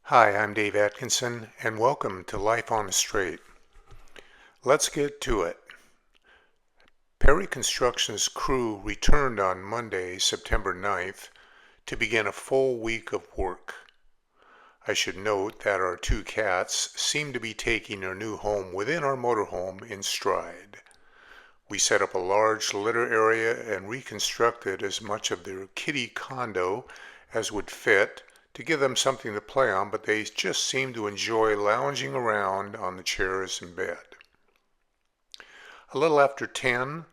Hi, I'm Dave Atkinson, and welcome to Life on the Straight. Let's get to it. Perry Construction's crew returned on Monday, September 9th, to begin a full week of work. I should note that our two cats seem to be taking their new home within our motorhome in stride. We set up a large litter area and reconstructed as much of their kitty condo as would fit to give them something to play on, but they just seem to enjoy lounging around on the chairs in bed. A little after 10,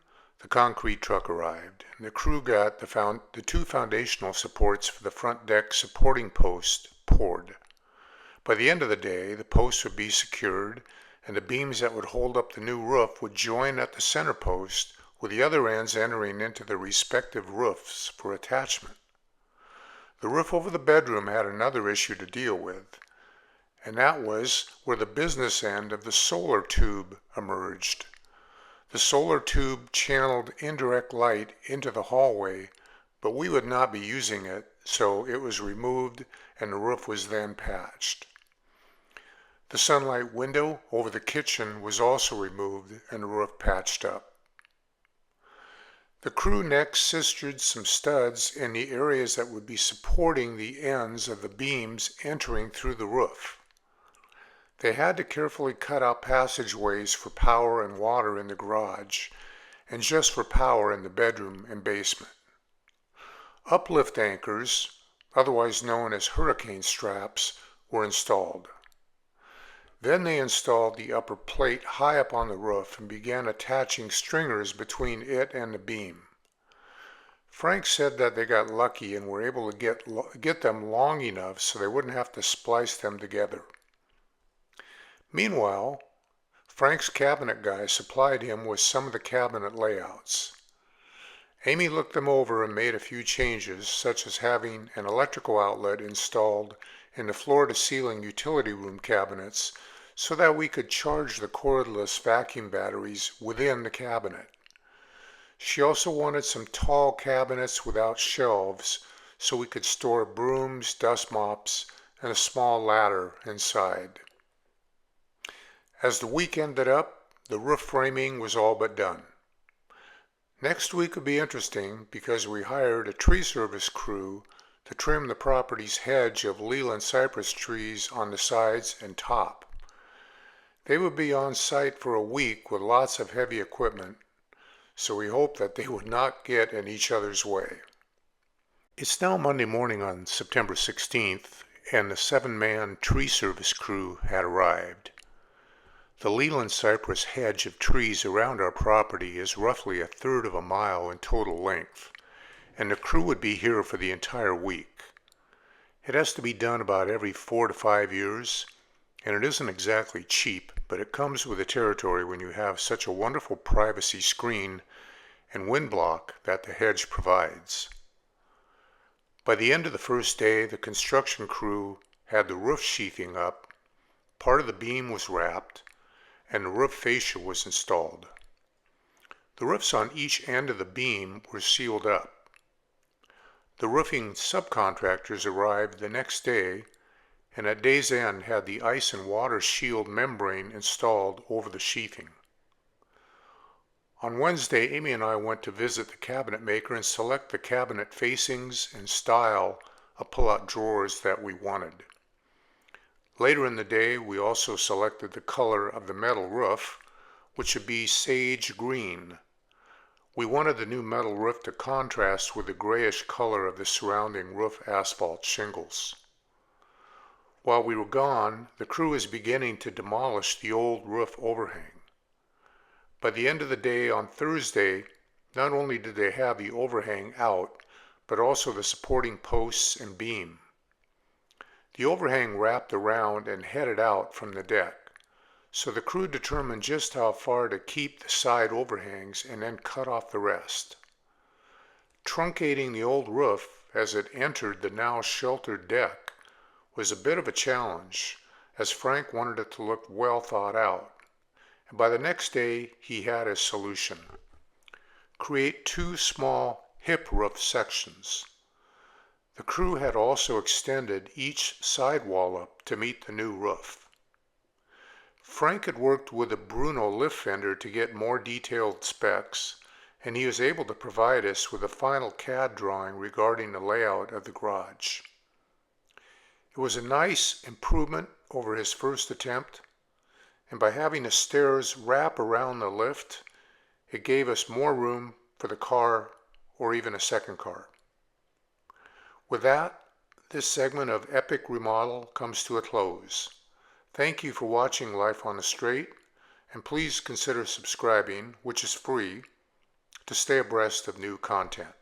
the concrete truck arrived, and the crew got the two foundational supports for the front deck supporting post poured. By the end of the day, the posts would be secured, and the beams that would hold up the new roof would join at the center post, with the other ends entering into the respective roofs for attachment. The roof over the bedroom had another issue to deal with, and that was where the business end of the solar tube emerged. The solar tube channeled indirect light into the hallway, but we would not be using it, so it was removed and the roof was then patched. The sunlight window over the kitchen was also removed and the roof patched up. The crew next sistered some studs in the areas that would be supporting the ends of the beams entering through the roof. They had to carefully cut out passageways for power and water in the garage, and just for power in the bedroom and basement. Uplift anchors, otherwise known as hurricane straps, were installed. Then they installed the upper plate high up on the roof and began attaching stringers between it and the beam. Frank said that they got lucky and were able to get them long enough so they wouldn't have to splice them together. Meanwhile, Frank's cabinet guy supplied him with some of the cabinet layouts. Amy looked them over and made a few changes, such as having an electrical outlet installed in the floor-to-ceiling utility room cabinets so that we could charge the cordless vacuum batteries within the cabinet. She also wanted some tall cabinets without shelves so we could store brooms, dust mops, and a small ladder inside. As the week ended up, the roof framing was all but done. Next week would be interesting because we hired a tree service crew to trim the property's hedge of Leland cypress trees on the sides and top. They would be on site for a week with lots of heavy equipment, so we hoped that they would not get in each other's way. It's now Monday morning on September 16th, and the 7-man tree service crew had arrived. The Leland cypress hedge of trees around our property is roughly 1/3 of a mile in total length, and the crew would be here for the entire week. It has to be done about every 4 to 5 years, and it isn't exactly cheap, but it comes with the territory when you have such a wonderful privacy screen and wind block that the hedge provides. By the end of the first day, the construction crew had the roof sheathing up, part of the beam was wrapped, and the roof fascia was installed. The roofs on each end of the beam were sealed up. The roofing subcontractors arrived the next day, and at day's end had the ice and water shield membrane installed over the sheathing. On Wednesday, Amy and I went to visit the cabinet maker and select the cabinet facings and style of pull-out drawers that we wanted. Later in the day, we also selected the color of the metal roof, which should be sage green. We wanted the new metal roof to contrast with the grayish color of the surrounding roof asphalt shingles. While we were gone, the crew is beginning to demolish the old roof overhang. By the end of the day on Thursday, not only did they have the overhang out, but also the supporting posts and beam. The overhang wrapped around and headed out from the deck, so the crew determined just how far to keep the side overhangs and then cut off the rest. Truncating the old roof as it entered the now sheltered deck was a bit of a challenge, as Frank wanted it to look well thought out, and by the next day he had his solution. Create 2 small hip roof sections. The crew had also extended each sidewall up to meet the new roof. Frank had worked with a Bruno lift fender to get more detailed specs, and he was able to provide us with a final CAD drawing regarding the layout of the garage. It was a nice improvement over his first attempt, and by having the stairs wrap around the lift, it gave us more room for the car or even a second car. With that, this segment of Epic Remodel comes to a close. Thank you for watching Life on the Straight, and please consider subscribing, which is free, to stay abreast of new content.